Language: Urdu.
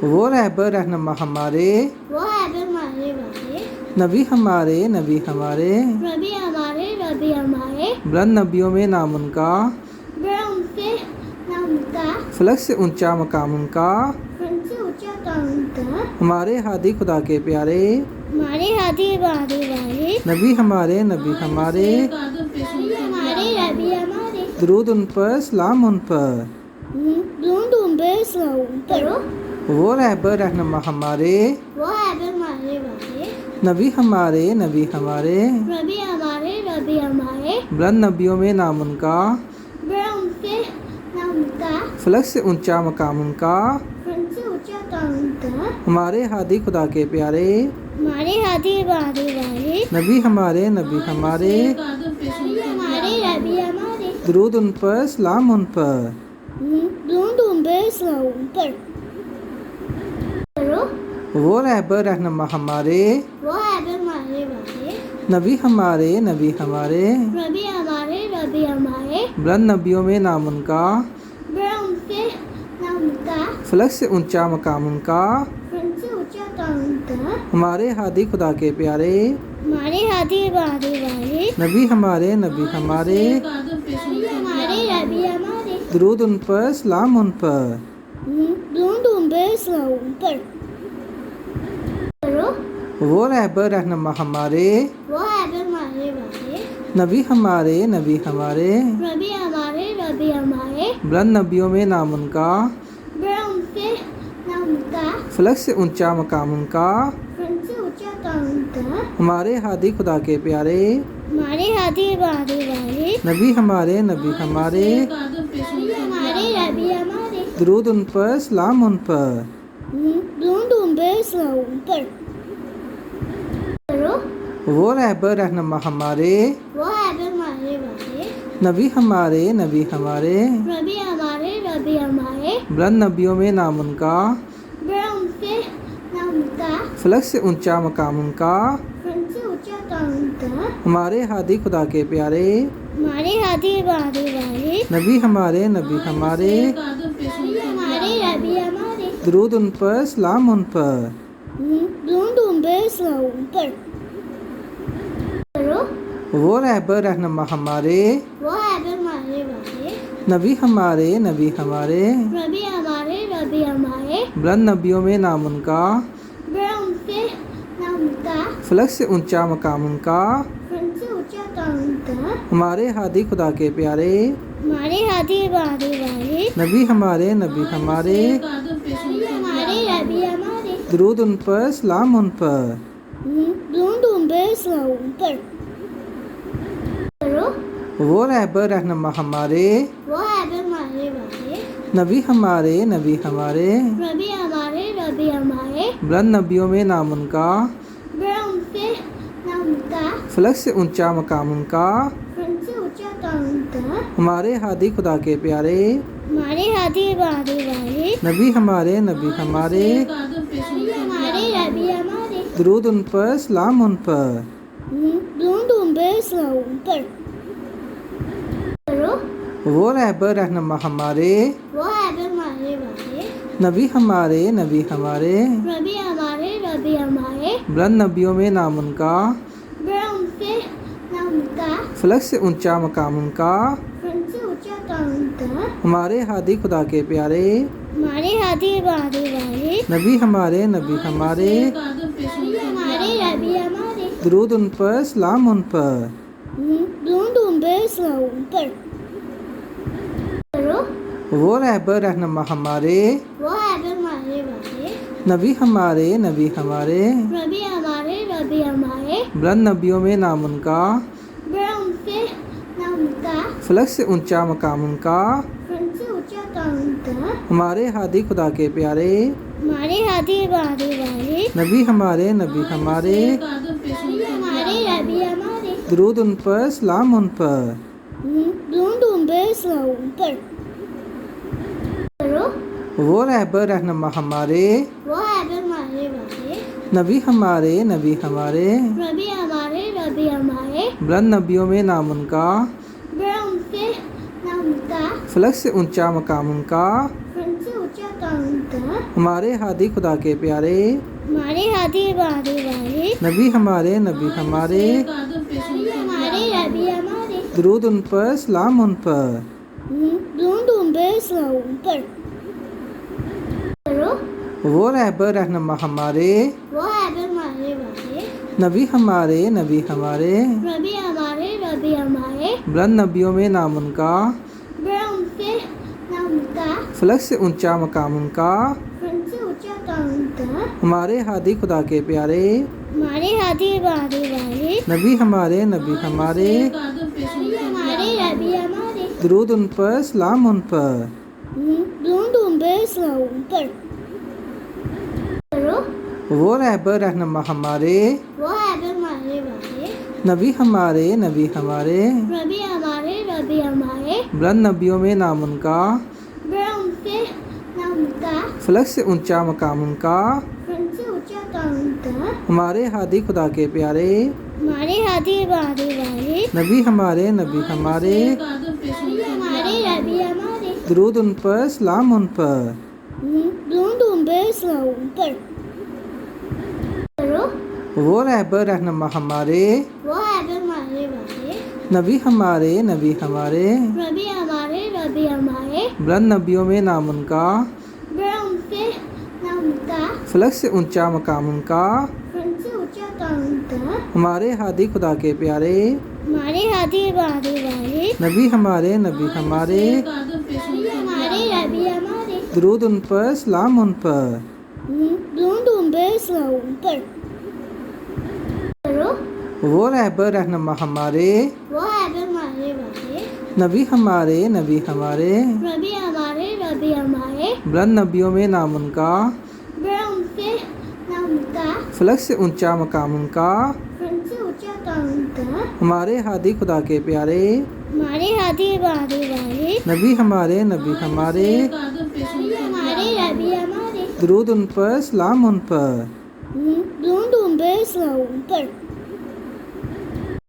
وہ رہبر رہنما ہمارے، وہ رہبر ہمارے والے، نبی ہمارے، نبی ہمارے، نبی ہمارے، نبی ہمارے، بلند نبیوں میں نام ان کا، ان سے نام کا، فلک سے اونچا مقام ان کا، ان سے اونچا کام ان کا، ہمارے ہادی خدا کے پیارے، ہمارے ہادی بادی والے، نبی ہمارے، نبی ہمارے، نبی ہمارے، نبی ہمارے، درود ان پر، سلام ان پر، دونوں ان پہ سلام کرو۔ وہ رہبر رہنما ہمارے، وہ رہبر ہمارے والے، نبی ہمارے، نبی ہمارے، نبی ہمارے، نبی ہمارے، بلند نبیوں میں نام ان کا، ان سے نام کا، فلک سے اونچا مقام ان کا، ان سے اونچا کام ان کا، ہمارے ہادی خدا کے پیارے، ہمارے ہادی بادی والے، نبی ہمارے، نبی ہمارے، نبی ہمارے، نبی ہمارے، درود ان پر، سلام ان پر، دونوں ان پہ سلام کرو۔ وہ رہبر رہنما ہمارے، وہ رہبر ہمارے والے، نبی ہمارے، نبی ہمارے، نبی ہمارے، نبی ہمارے، بلند نبیوں میں نام ان کا، ان سے نام کا، فلک سے اونچا مقام ان کا، ان سے اونچا کام ان کا، ہمارے ہادی خدا کے پیارے، ہمارے ہادی بادی والے، نبی ہمارے، نبی ہمارے، نبی ہمارے، نبی ہمارے، درود ان پر، سلام ان پر، دونوں ان پہ سلام کرو۔ وہ رہبر رہنما ہمارے، وہ رہبر ہمارے والے، نبی ہمارے، نبی ہمارے، نبی ہمارے، نبی ہمارے، بلند نبیوں میں نام ان کا، ان سے نام کا، فلک سے اونچا مقام ان کا، ان سے اونچا کام ان کا، ہمارے ہادی خدا کے پیارے، ہمارے ہادی بادی والے، نبی ہمارے، نبی ہمارے، نبی ہمارے، نبی ہمارے، درود ان پر، سلام ان پر، دونوں ان پہ سلام کرو۔ وہ رہبر رہنما ہمارے، وہ رہبر ہمارے والے، نبی ہمارے، نبی ہمارے، نبی ہمارے، نبی ہمارے، بلند نبیوں میں نام ان کا، ان سے نام کا، فلک سے اونچا مقام ان کا، ان سے اونچا کام ان کا، ہمارے ہادی خدا کے پیارے، ہمارے ہادی بادی والے، نبی ہمارے، نبی ہمارے، نبی ہمارے، نبی ہمارے، درود ان پر، سلام ان پر، دونوں ان پہ سلام کرو۔ وہ رہبر رہنما ہمارے، وہ رہبر ہمارے والے، نبی ہمارے، نبی ہمارے، نبی ہمارے، نبی ہمارے، بلند نبیوں میں نام ان کا، ان سے نام کا، فلک سے اونچا مقام ان کا، ان سے اونچا کام ان کا، ہمارے ہادی خدا کے پیارے، ہمارے ہادی بادی والے، نبی ہمارے، نبی ہمارے، نبی ہمارے، نبی ہمارے، درود ان پر، سلام ان پر، دونوں ان پہ سلام کرو۔ وہ رہبر رہنما ہمارے، وہ رہبر ہمارے والے، نبی ہمارے، نبی ہمارے، نبی ہمارے، نبی ہمارے، بلند نبیوں میں نام ان کا، ان سے نام کا، فلک سے اونچا مقام ان کا، ان سے اونچا کام ان کا، ہمارے ہادی خدا کے پیارے، ہمارے ہادی بادی والے، نبی ہمارے، نبی ہمارے، نبی ہمارے، نبی ہمارے، درود ان پر، سلام ان پر، دونوں ان پہ سلام کرو۔ وہ رہبر رہنما ہمارے، وہ رہبر ہمارے والے، نبی ہمارے، نبی ہمارے، نبی ہمارے، نبی ہمارے، بلند نبیوں میں نام ان کا، ان سے نام کا، فلک سے اونچا مقام ان کا، ان سے اونچا کام ان کا، ہمارے ہادی خدا کے پیارے، ہمارے ہادی بادی والے، نبی ہمارے، نبی ہمارے، نبی ہمارے، نبی ہمارے، درود ان پر، سلام ان پر، دونوں ان پہ سلام کرو۔ وہ رہبر رہنما ہمارے، وہ رہبر ہمارے والے، نبی ہمارے، نبی ہمارے، نبی ہمارے، نبی ہمارے، بلند نبیوں میں نام ان کا، ان سے نام کا، فلک سے اونچا مقام ان کا، ان سے اونچا کام ان کا، ہمارے ہادی خدا کے پیارے، ہمارے ہادی بادی والے، نبی ہمارے، نبی ہمارے، نبی ہمارے، نبی ہمارے، درود ان پر، سلام ان پر، دونوں ان پہ سلام کرو۔ وہ رہبر رہنما ہمارے، وہ رہبر ہمارے والے، نبی ہمارے، نبی ہمارے، نبی ہمارے، نبی ہمارے، بلند نبیوں میں نام ان کا، ان سے نام کا، فلک سے اونچا مقام ان کا، ان سے اونچا کام ان کا ہمارے ہادی خدا کے پیارے ہمارے ہادی ہمارے والے نبی ہمارے نبی ہمارے نبی ہمارے ربی ہمارے درود ان پر سلام ان پر درود ان پہ سلام ان پر کرو وہ رہبر رہنما ہمارے وہ ہے ہمارے والے نبی ہمارے نبی ہمارے ربی ہمارے بلند نبیوں میں نام ان کا بڑا ان کے نام کا فلک سے اونچا مقام ان کا فرن سے اونچا کام کا ہمارے ہادی خدا کے پیارے ہمارے ہادی ہمارے والے نبی ہمارے نبی ہمارے نبی ہمارے ربی ہمارے درود ان پر سلام ان پر درود ان پہ سلام ان پر کرو وہ رہبر رہنما ہمارے وہ ہے ہمارے والے نبی ہمارے نبی ہمارے ربی ہمارے بلند نبیوں میں نام ان کا بڑا ان کے نام کا فلک سے اونچا مقام ان کا فرن سے اونچا کام کا ہمارے ہادی خدا کے پیارے ہمارے ہادی ہمارے والے نبی ہمارے نبی ہمارے نبی ہمارے ربی ہمارے درود ان پر سلام ان پر درود ان پہ سلام ان پر کرو وہ رہبر رہنما ہمارے وہ ہے ہمارے والے نبی ہمارے نبی ہمارے ربی ہمارے بلند نبیوں میں نام ان کا بڑا ان کے نام کا فلک سے اونچا مقام ان کا فرن سے اونچا کام کا ہمارے ہادی خدا کے پیارے ہمارے ہادی ہمارے والے نبی ہمارے نبی ہمارے نبی ہمارے ربی ہمارے، درود ان پر سلام ان پر ہمارے ہادی ہمارے والے، نبی ہمارے نبی ہمارے، ہمارے ہادی خدا کے پیارے نبی ہمارے نبی ہمارے درود ان پر سلام ان پر درود ان پہ سلام ان پر کرو وہ رہبر رہنما ہمارے وہ ہے ہمارے والے نبی ہمارے نبی ہمارے ربی ہمارے درود ان پر سلام ان پر کرو وہ رہبر رہنما ہمارے وہ ہے ہمارے والے نبی ہمارے نبی ہمارے ربی ہمارے بلند نبیوں میں نام ان کا بڑا ان کے نام کا فلک سے اونچا مقام ان کا فرن سے اونچا کام کا ہمارے ہادی خدا کے پیارے ہمارے ہادی ہمارے والے نبی ہمارے نبی ہمارے نبی ہمارے ربی ہمارے درود ان پر سلام ان پر درود ان پہ سلام ان پر